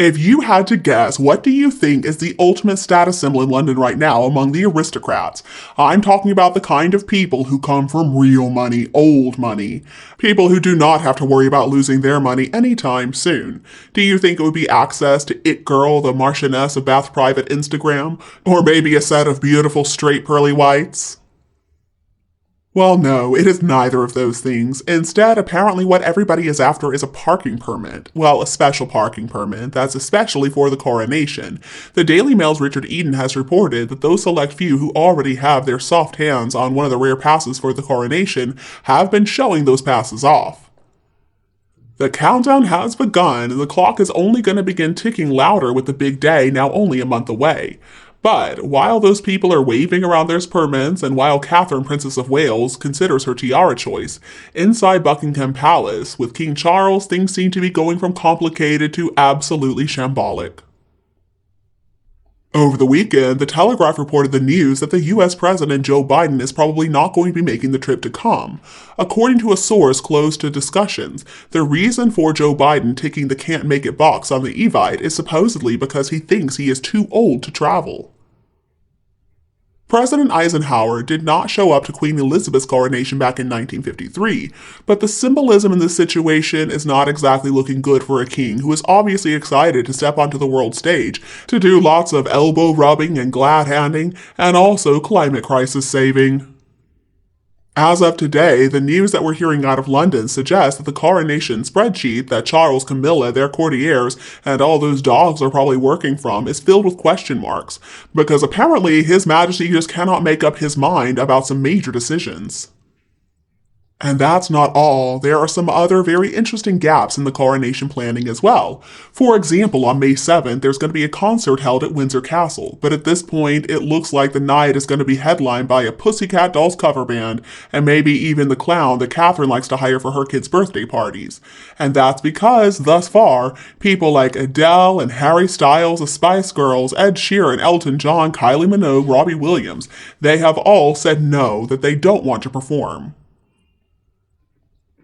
If you had to guess, what do you think is the ultimate status symbol in London right now among the aristocrats? I'm talking about the kind of people who come from real money, old money. People who do not have to worry about losing their money anytime soon. Do you think it would be access to It Girl, the Marchioness of Bath Private Instagram? Or maybe a set of beautiful straight pearly whites? Well, no, it is neither of those things. Instead, apparently what everybody is after is a parking permit. Well, a special parking permit that's especially for the coronation. The Daily Mail's Richard Eden has reported that those select few who already have their soft hands on one of the rare passes for the coronation have been showing those passes off. The countdown has begun, and the clock is only going to begin ticking louder with the big day now only a month away. But while those people are waving around their permits, and while Catherine, Princess of Wales, considers her tiara choice, inside Buckingham Palace, with King Charles, things seem to be going from complicated to absolutely shambolic. Over the weekend, The Telegraph reported the news that the US President Joe Biden is probably not going to be making the trip to come. According to a source close to discussions, the reason for Joe Biden ticking the can't make it box on the Evite is supposedly because he thinks he is too old to travel. President Eisenhower did not show up to Queen Elizabeth's coronation back in 1953, but the symbolism in this situation is not exactly looking good for a king who is obviously excited to step onto the world stage to do lots of elbow rubbing and glad handing, and also climate crisis saving. As of today, the news that we're hearing out of London suggests that the coronation spreadsheet that Charles, Camilla, their courtiers, and all those dogs are probably working from is filled with question marks, because apparently His Majesty just cannot make up his mind about some major decisions. And that's not all. There are some other very interesting gaps in the coronation planning as well. For example, on May 7th, there's going to be a concert held at Windsor Castle, but at this point, it looks like the night is going to be headlined by a Pussycat Dolls cover band, and maybe even the clown that Catherine likes to hire for her kids' birthday parties. And that's because, thus far, people like Adele and Harry Styles, the Spice Girls, Ed Sheeran, Elton John, Kylie Minogue, Robbie Williams, they have all said no, that they don't want to perform.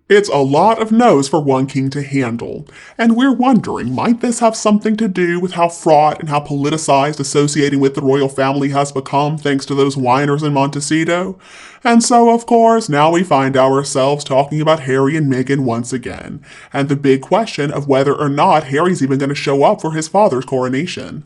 It's a lot of no's for one king to handle, and we're wondering, might this have something to do with how fraught and how politicized associating with the royal family has become thanks to those whiners in Montecito? And so, of course, now we find ourselves talking about Harry and Meghan once again, and the big question of whether or not Harry's even going to show up for his father's coronation.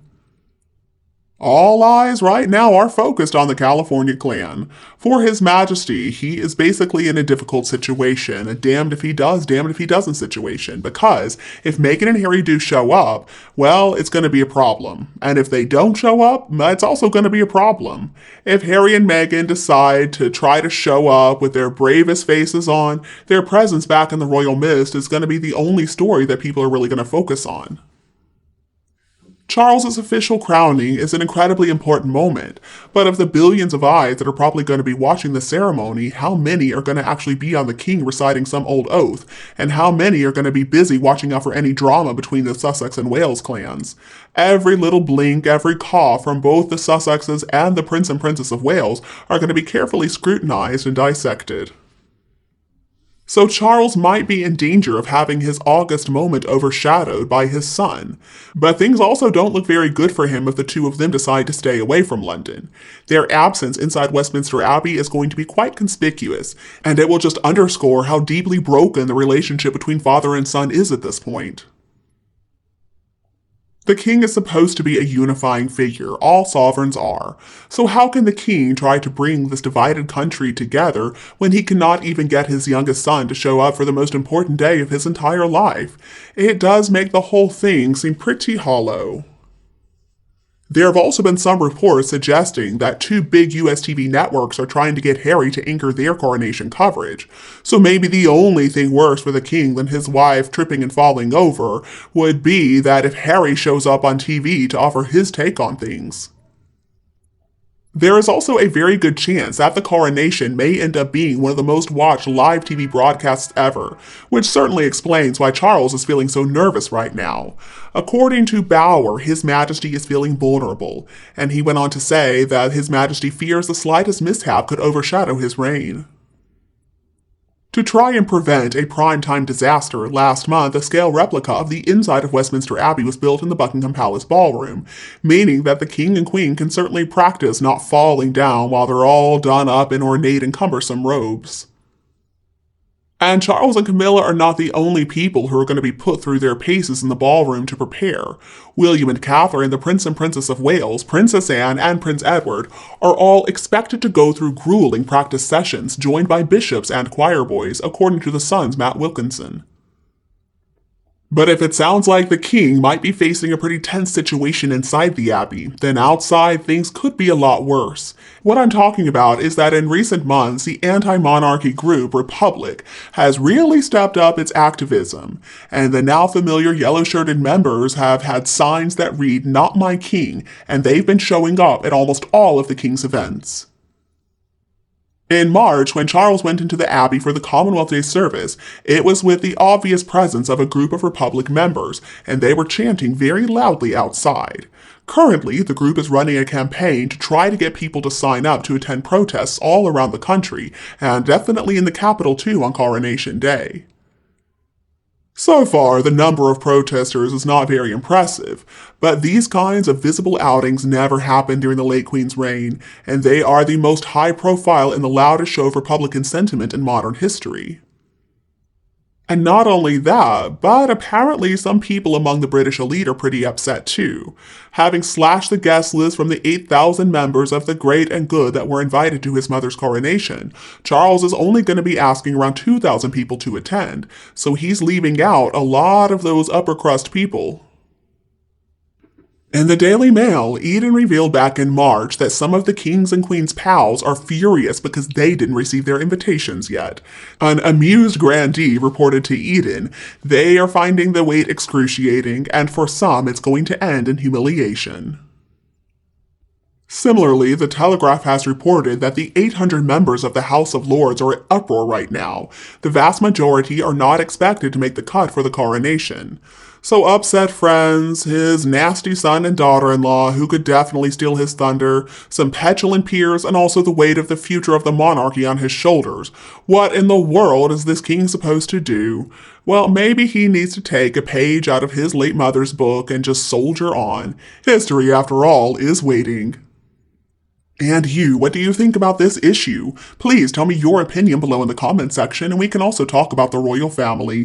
All eyes right now are focused on the California clan. For His Majesty, he is basically in a difficult situation, a damned if he does, damned if he doesn't situation, because if Meghan and Harry do show up, well, it's going to be a problem. And if they don't show up, it's also going to be a problem. If Harry and Meghan decide to try to show up with their bravest faces on, their presence back in the royal mist is going to be the only story that people are really going to focus on. Charles's official crowning is an incredibly important moment, but of the billions of eyes that are probably going to be watching the ceremony, how many are going to actually be on the king reciting some old oath, and how many are going to be busy watching out for any drama between the Sussex and Wales clans? Every little blink, every caw from both the Sussexes and the Prince and Princess of Wales are going to be carefully scrutinized and dissected. So Charles might be in danger of having his August moment overshadowed by his son. But things also don't look very good for him if the two of them decide to stay away from London. Their absence inside Westminster Abbey is going to be quite conspicuous, and it will just underscore how deeply broken the relationship between father and son is at this point. The king is supposed to be a unifying figure, all sovereigns are. So how can the king try to bring this divided country together when he cannot even get his youngest son to show up for the most important day of his entire life? It does make the whole thing seem pretty hollow. There have also been some reports suggesting that two big US TV networks are trying to get Harry to anchor their coronation coverage. So maybe the only thing worse for the king than his wife tripping and falling over would be that if Harry shows up on TV to offer his take on things. There is also a very good chance that the coronation may end up being one of the most watched live TV broadcasts ever, which certainly explains why Charles is feeling so nervous right now. According to Bauer, His Majesty is feeling vulnerable, and he went on to say that His Majesty fears the slightest mishap could overshadow his reign. To try and prevent a primetime disaster, last month a scale replica of the inside of Westminster Abbey was built in the Buckingham Palace ballroom, meaning that the king and queen can certainly practice not falling down while they're all done up in ornate and cumbersome robes. And Charles and Camilla are not the only people who are going to be put through their paces in the ballroom to prepare. William and Catherine, the Prince and Princess of Wales, Princess Anne, and Prince Edward are all expected to go through grueling practice sessions joined by bishops and choir boys, according to The Sun's Matt Wilkinson. But if it sounds like the king might be facing a pretty tense situation inside the abbey, then outside things could be a lot worse. What I'm talking about is that in recent months, the anti-monarchy group Republic has really stepped up its activism, and the now familiar yellow-shirted members have had signs that read "Not My King," and they've been showing up at almost all of the king's events. In March, when Charles went into the Abbey for the Commonwealth Day service, it was with the obvious presence of a group of Republic members, and they were chanting very loudly outside. Currently, the group is running a campaign to try to get people to sign up to attend protests all around the country, and definitely in the capital too on Coronation Day. So far, the number of protesters is not very impressive, but these kinds of visible outings never happened during the late Queen's reign, and they are the most high-profile and the loudest show of Republican sentiment in modern history. And not only that, but apparently some people among the British elite are pretty upset too. Having slashed the guest list from the 8,000 members of the great and good that were invited to his mother's coronation, Charles is only going to be asking around 2,000 people to attend, so he's leaving out a lot of those upper crust people. In the Daily Mail, Eden revealed back in March that some of the King's and Queen's pals are furious because they didn't receive their invitations yet. An amused grandee reported to Eden they are finding the wait excruciating, and for some it's going to end in humiliation. Similarly, the Telegraph has reported that the 800 members of the House of Lords are in uproar right now. The vast majority are not expected to make the cut for the coronation. So upset friends, his nasty son and daughter-in-law who could definitely steal his thunder, some petulant peers, and also the weight of the future of the monarchy on his shoulders. What in the world is this king supposed to do? Well, maybe he needs to take a page out of his late mother's book and just soldier on. History, after all, is waiting. And you, what do you think about this issue? Please tell me your opinion below in the comment section, and we can also talk about the royal family.